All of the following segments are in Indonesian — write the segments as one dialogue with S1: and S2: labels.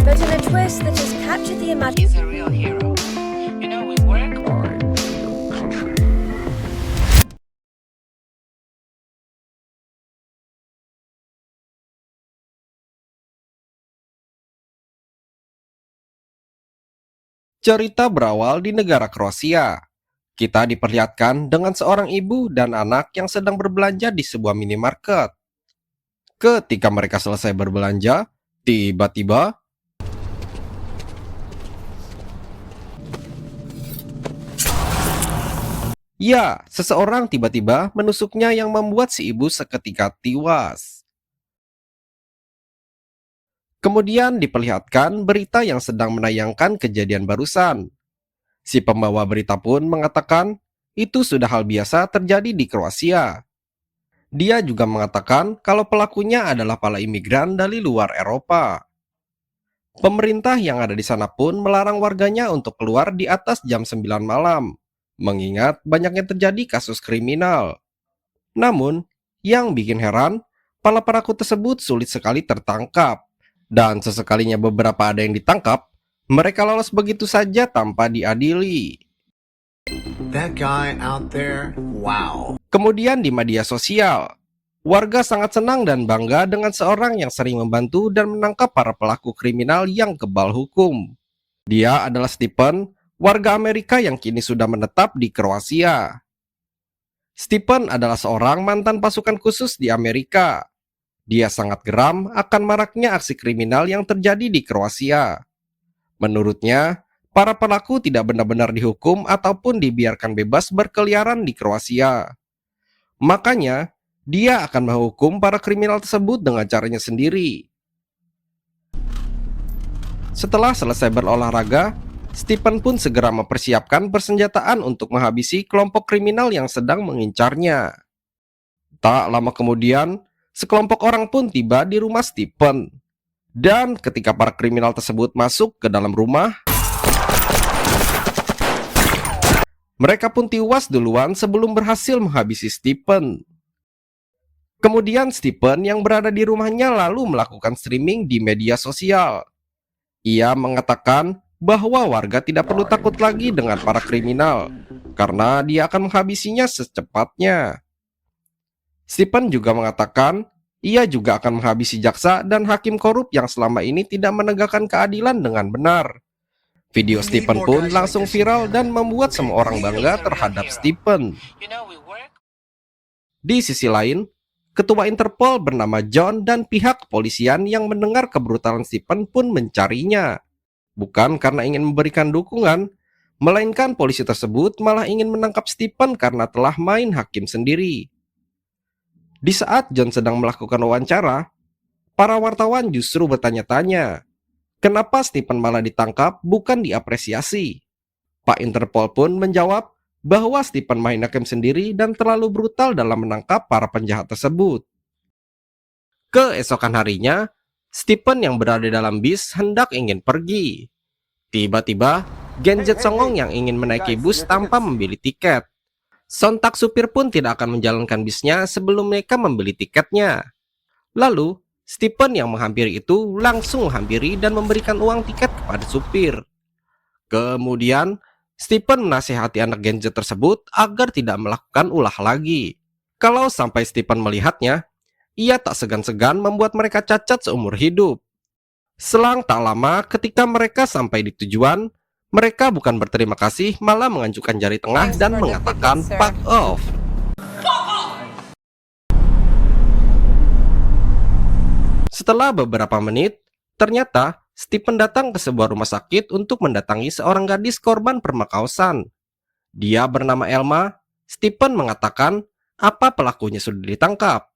S1: but in a twist that has captured the imagination.
S2: He's a real hero. You know, we work.
S3: Cerita berawal di negara Kroasia. Kita diperlihatkan dengan seorang ibu dan anak yang sedang berbelanja di sebuah minimarket. Ketika mereka selesai berbelanja, tiba-tiba ya, seseorang tiba-tiba menusuknya yang membuat si ibu seketika tewas. Kemudian diperlihatkan berita yang sedang menayangkan kejadian barusan. Si pembawa berita pun mengatakan itu sudah hal biasa terjadi di Kroasia. Dia juga mengatakan kalau pelakunya adalah para imigran dari luar Eropa. Pemerintah yang ada di sana pun melarang warganya untuk keluar di atas jam 9 malam, mengingat banyaknya terjadi kasus kriminal. Namun, yang bikin heran, para pelaku tersebut sulit sekali tertangkap. Dan sesekalinya beberapa ada yang ditangkap, mereka lolos begitu saja tanpa diadili.
S4: That guy out there, wow.
S3: Kemudian di media sosial, warga sangat senang dan bangga dengan seorang yang sering membantu dan menangkap para pelaku kriminal yang kebal hukum. Dia adalah Stephen, warga Amerika yang kini sudah menetap di Kroasia. Stephen adalah seorang mantan pasukan khusus di Amerika. Dia sangat geram akan maraknya aksi kriminal yang terjadi di Kroasia. Menurutnya, para pelaku tidak benar-benar dihukum ataupun dibiarkan bebas berkeliaran di Kroasia. Makanya, dia akan menghukum para kriminal tersebut dengan caranya sendiri. Setelah selesai berolahraga, Stephen pun segera mempersiapkan persenjataan untuk menghabisi kelompok kriminal yang sedang mengincarnya. Tak lama kemudian, sekelompok orang pun tiba di rumah Stephen. Dan ketika para kriminal tersebut masuk ke dalam rumah, mereka pun tewas duluan sebelum berhasil menghabisi Stephen. Kemudian Stephen yang berada di rumahnya lalu melakukan streaming di media sosial. Ia mengatakan bahwa warga tidak perlu takut lagi dengan para kriminal, karena dia akan menghabisinya secepatnya. Stephen juga mengatakan ia juga akan menghabisi jaksa dan hakim korup yang selama ini tidak menegakkan keadilan dengan benar. Video Stephen pun langsung viral dan membuat semua orang bangga terhadap Stephen.
S2: You know, we work.
S3: Di sisi lain, Ketua Interpol bernama John dan pihak kepolisian yang mendengar kebrutalan Stephen pun mencarinya. Bukan karena ingin memberikan dukungan, melainkan polisi tersebut malah ingin menangkap Stephen karena telah main hakim sendiri. Di saat John sedang melakukan wawancara, para wartawan justru bertanya-tanya, kenapa Stephen malah ditangkap bukan diapresiasi? Pak Interpol pun menjawab bahwa Stephen main hakim sendiri dan terlalu brutal dalam menangkap para penjahat tersebut. Keesokan harinya, Stephen yang berada dalam bis hendak ingin pergi. Tiba-tiba, Genjet songong yang ingin menaiki bus tanpa membeli tiket. Sontak supir pun tidak akan menjalankan bisnya sebelum mereka membeli tiketnya. Lalu, Stephen yang menghampiri itu langsung menghampiri dan memberikan uang tiket kepada supir. Kemudian, Stephen menasihati anak Genjet tersebut agar tidak melakukan ulah lagi. Kalau sampai Stephen melihatnya, ia tak segan-segan membuat mereka cacat seumur hidup. Selang tak lama ketika mereka sampai di tujuan, mereka bukan berterima kasih, malah mengajukan jari tengah dan mengatakan fuck off. Setelah beberapa menit, ternyata Stephen datang ke sebuah rumah sakit untuk mendatangi seorang gadis korban permakausan. Dia bernama Elma. Stephen mengatakan apa pelakunya sudah ditangkap.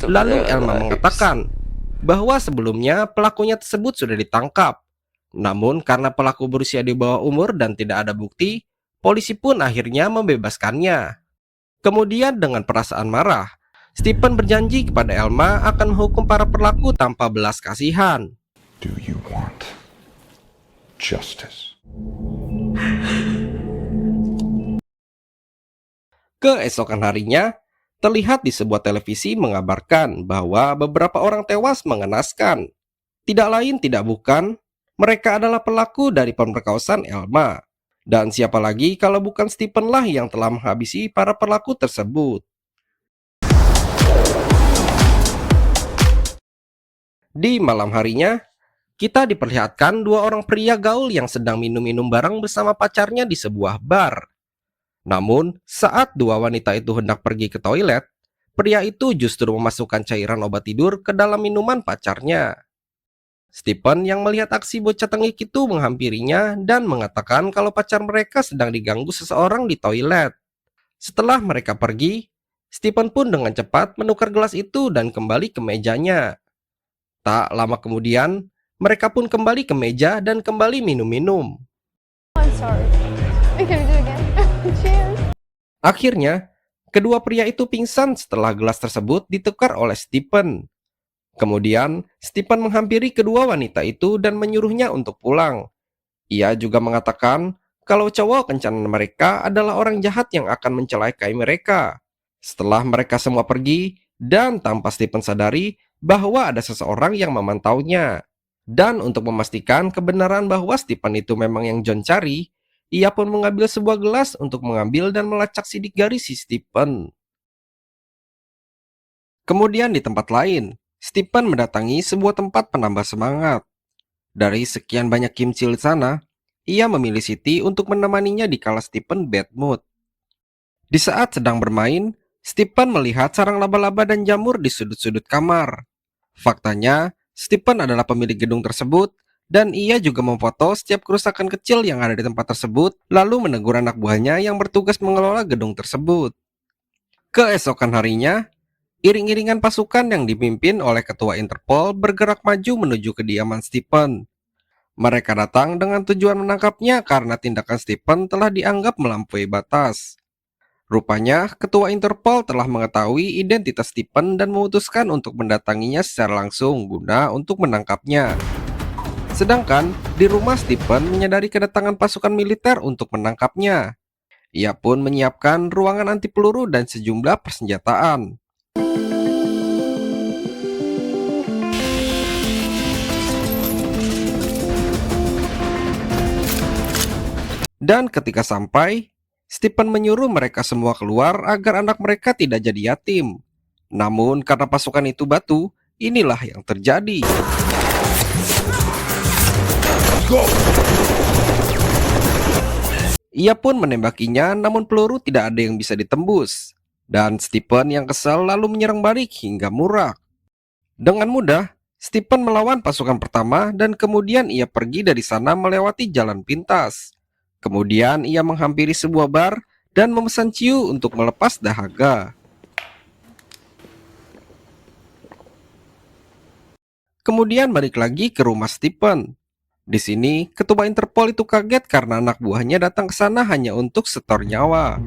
S3: Lalu Elma mengatakan bahwa sebelumnya pelakunya tersebut sudah ditangkap. Namun karena pelaku berusia di bawah umur dan tidak ada bukti, polisi pun akhirnya membebaskannya. Kemudian dengan perasaan marah, Stephen berjanji kepada Elma akan menghukum para pelaku tanpa belas kasihan.
S5: Do you want justice?
S3: Keesokan harinya, terlihat di sebuah televisi mengabarkan bahwa beberapa orang tewas mengenaskan. Tidak lain tidak bukan, mereka adalah pelaku dari pemerkosaan Elma. Dan siapa lagi kalau bukan Stephen lah yang telah menghabisi para pelaku tersebut. Di malam harinya, kita diperlihatkan dua orang pria gaul yang sedang minum-minum bareng bersama pacarnya di sebuah bar. Namun, saat dua wanita itu hendak pergi ke toilet, pria itu justru memasukkan cairan obat tidur ke dalam minuman pacarnya. Stephen yang melihat aksi bocah tengik itu menghampirinya dan mengatakan kalau pacar mereka sedang diganggu seseorang di toilet. Setelah mereka pergi, Stephen pun dengan cepat menukar gelas itu dan kembali ke mejanya. Tak lama kemudian, mereka pun kembali ke meja dan kembali minum-minum.
S6: I'm sorry. We can do it again. Cheers.
S3: Akhirnya, kedua pria itu pingsan setelah gelas tersebut ditukar oleh Stephen. Kemudian, Stephen menghampiri kedua wanita itu dan menyuruhnya untuk pulang. Ia juga mengatakan kalau cowok kencanan mereka adalah orang jahat yang akan mencelakai mereka. Setelah mereka semua pergi, dan tanpa Stephen sadari bahwa ada seseorang yang memantaunya. Dan untuk memastikan kebenaran bahwa Stephen itu memang yang John cari, ia pun mengambil sebuah gelas untuk mengambil dan melacak sidik jari si Stephen. Kemudian di tempat lain, Stephen mendatangi sebuah tempat penambah semangat. Dari sekian banyak kimcil di sana, ia memilih Siti untuk menemaninya di kala Stephen bad mood. Di saat sedang bermain, Stephen melihat sarang laba-laba dan jamur di sudut-sudut kamar. Faktanya, Stephen adalah pemilik gedung tersebut, dan ia juga memfoto setiap kerusakan kecil yang ada di tempat tersebut, lalu menegur anak buahnya yang bertugas mengelola gedung tersebut. Keesokan harinya, iring-iringan pasukan yang dipimpin oleh ketua Interpol bergerak maju menuju kediaman Stephen. Mereka datang dengan tujuan menangkapnya karena tindakan Stephen telah dianggap melampaui batas. Rupanya, ketua Interpol telah mengetahui identitas Stephen dan memutuskan untuk mendatanginya secara langsung guna untuk menangkapnya. Sedangkan, di rumah Stephen menyadari kedatangan pasukan militer untuk menangkapnya. Ia pun menyiapkan ruangan anti peluru dan sejumlah persenjataan. Dan ketika sampai, Stephen menyuruh mereka semua keluar agar anak mereka tidak jadi yatim. Namun karena pasukan itu batu, inilah yang terjadi. Ia pun menembakinya, namun peluru tidak ada yang bisa ditembus. Dan Stephen yang kesal lalu menyerang balik hingga murak. Dengan mudah, Stephen melawan pasukan pertama dan kemudian ia pergi dari sana melewati jalan pintas. Kemudian ia menghampiri sebuah bar dan memesan ciu untuk melepas dahaga. Kemudian balik lagi ke rumah Stephen. Di sini, ketua Interpol itu kaget karena anak buahnya datang ke sana hanya untuk setor nyawa.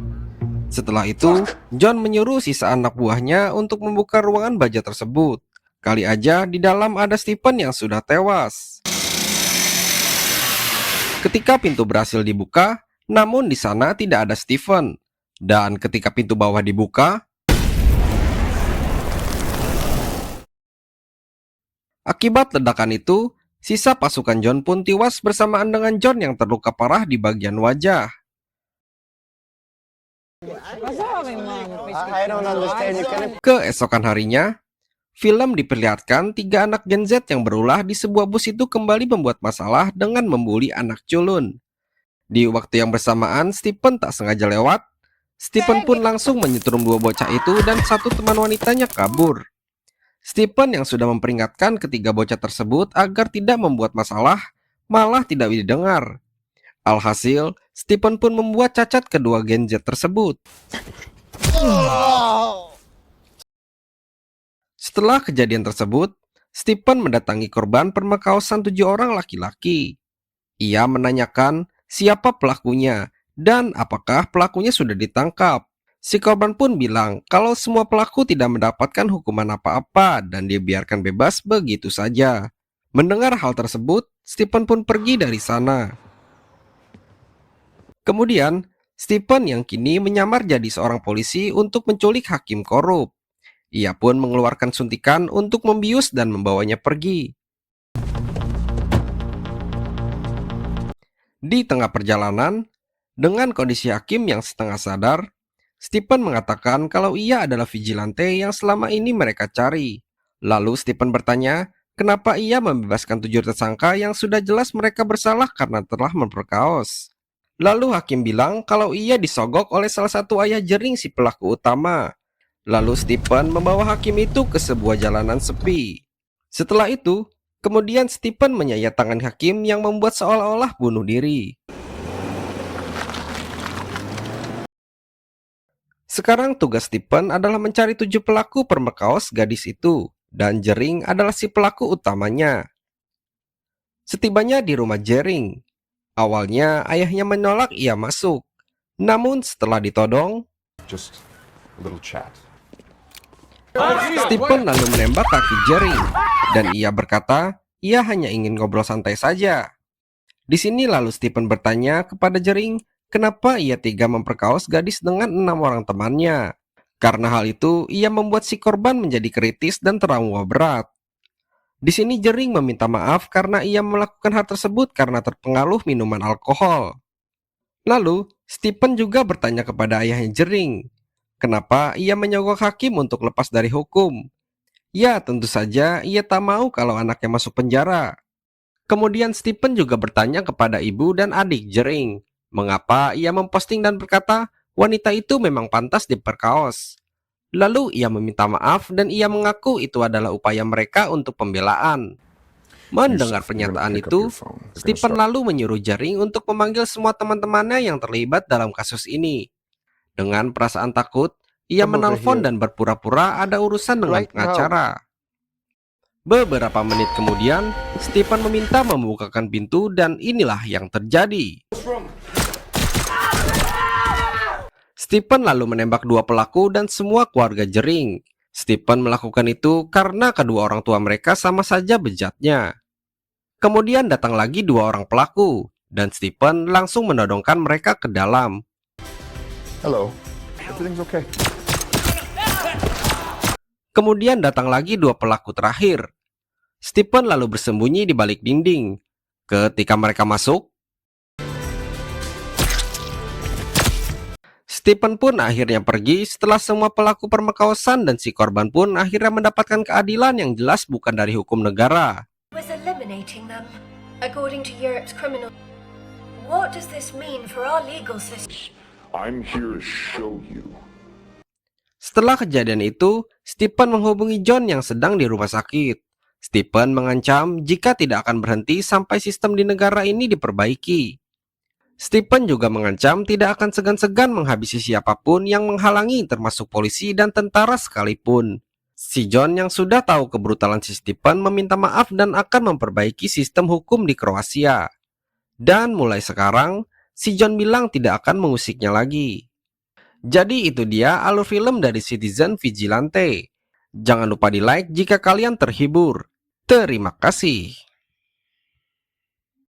S3: Setelah itu, John menyuruh sisa anak buahnya untuk membuka ruangan baja tersebut. Kali aja di dalam ada Stephen yang sudah tewas. Ketika pintu berhasil dibuka, namun di sana tidak ada Stephen. Dan ketika pintu bawah dibuka, akibat ledakan itu, sisa pasukan John pun tewas bersamaan dengan John yang terluka parah di bagian wajah. Keesokan harinya, film diperlihatkan 3 anak Gen Z yang berulah di sebuah bus itu kembali membuat masalah dengan membuli anak culun. Di waktu yang bersamaan, Stephen tak sengaja lewat. Stephen pun langsung menyetrum 2 bocah itu dan 1 teman wanitanya kabur. Stephen yang sudah memperingatkan ketiga bocah tersebut agar tidak membuat masalah, malah tidak didengar. Alhasil, Stephen pun membuat cacat kedua Gen Z tersebut. Setelah kejadian tersebut, Stephen mendatangi korban pemerkosaan 7 orang laki-laki. Ia menanyakan siapa pelakunya dan apakah pelakunya sudah ditangkap. Si korban pun bilang kalau semua pelaku tidak mendapatkan hukuman apa-apa dan dibiarkan bebas begitu saja. Mendengar hal tersebut, Stephen pun pergi dari sana. Kemudian, Stephen yang kini menyamar jadi seorang polisi untuk menculik hakim korup. Ia pun mengeluarkan suntikan untuk membius dan membawanya pergi. Di tengah perjalanan, dengan kondisi hakim yang setengah sadar, Stephen mengatakan kalau ia adalah vigilante yang selama ini mereka cari. Lalu Stephen bertanya, kenapa ia membebaskan 7 tersangka yang sudah jelas mereka bersalah karena telah memperkaos. Lalu hakim bilang kalau ia disogok oleh salah satu ayah jering si pelaku utama. Lalu Stephen membawa hakim itu ke sebuah jalanan sepi. Setelah itu, kemudian Stephen menyayat tangan hakim yang membuat seolah-olah bunuh diri. Sekarang tugas Stephen adalah mencari 7 pelaku permekaos gadis itu, dan Jering adalah si pelaku utamanya. Setibanya di rumah Jering, awalnya ayahnya menolak ia masuk. Namun setelah ditodong,
S5: Just a little chat.
S3: Stephen lalu menembak kaki Jering, dan ia berkata ia hanya ingin ngobrol santai saja. Di sini lalu Stephen bertanya kepada Jering, kenapa ia tega memperkaos gadis dengan 6 orang temannya. Karena hal itu, ia membuat si korban menjadi kritis dan trauma berat. Di sini Jering meminta maaf karena ia melakukan hal tersebut karena terpengaruh minuman alkohol. Lalu, Stephen juga bertanya kepada ayahnya Jering, kenapa ia menyogok hakim untuk lepas dari hukum. Ya, tentu saja ia tak mau kalau anaknya masuk penjara. Kemudian Stephen juga bertanya kepada ibu dan adik Jering, mengapa ia memposting dan berkata wanita itu memang pantas diperkaos. Lalu ia meminta maaf dan ia mengaku itu adalah upaya mereka untuk pembelaan. Mendengar pernyataan itu, Stephen lalu menyuruh Jering untuk memanggil semua teman-temannya yang terlibat dalam kasus ini. Dengan perasaan takut, ia menelpon dan berpura-pura ada urusan dengan pengacara. Beberapa menit kemudian, Stephen meminta membukakan pintu dan inilah yang terjadi. Stephen lalu menembak 2 pelaku dan semua keluarga Jering. Stephen melakukan itu karena kedua orang tua mereka sama saja bejatnya. Kemudian datang lagi 2 orang pelaku, dan Stephen langsung menodongkan mereka ke dalam.
S5: Hello. Everything's okay.
S3: Kemudian datang lagi 2 pelaku terakhir. Stephen lalu bersembunyi di balik dinding. Ketika mereka masuk, Stephen pun akhirnya pergi setelah semua pelaku permekaosan dan si korban pun akhirnya mendapatkan keadilan yang jelas bukan dari hukum negara.
S1: Was eliminating them, according to Europe's criminal. What does this mean for our legal system?
S5: I'm here to show you.
S3: Setelah kejadian itu, Stephen menghubungi John yang sedang di rumah sakit. Stephen mengancam jika tidak akan berhenti sampai sistem di negara ini diperbaiki. Stephen juga mengancam tidak akan segan-segan menghabisi siapapun yang menghalangi termasuk polisi dan tentara sekalipun. Si John yang sudah tahu kebrutalan si Stephen meminta maaf dan akan memperbaiki sistem hukum di Kroasia. Dan mulai sekarang, si John bilang tidak akan mengusiknya lagi. Jadi itu dia alur film dari Citizen Vigilante. Jangan lupa di like jika kalian terhibur. Terima kasih.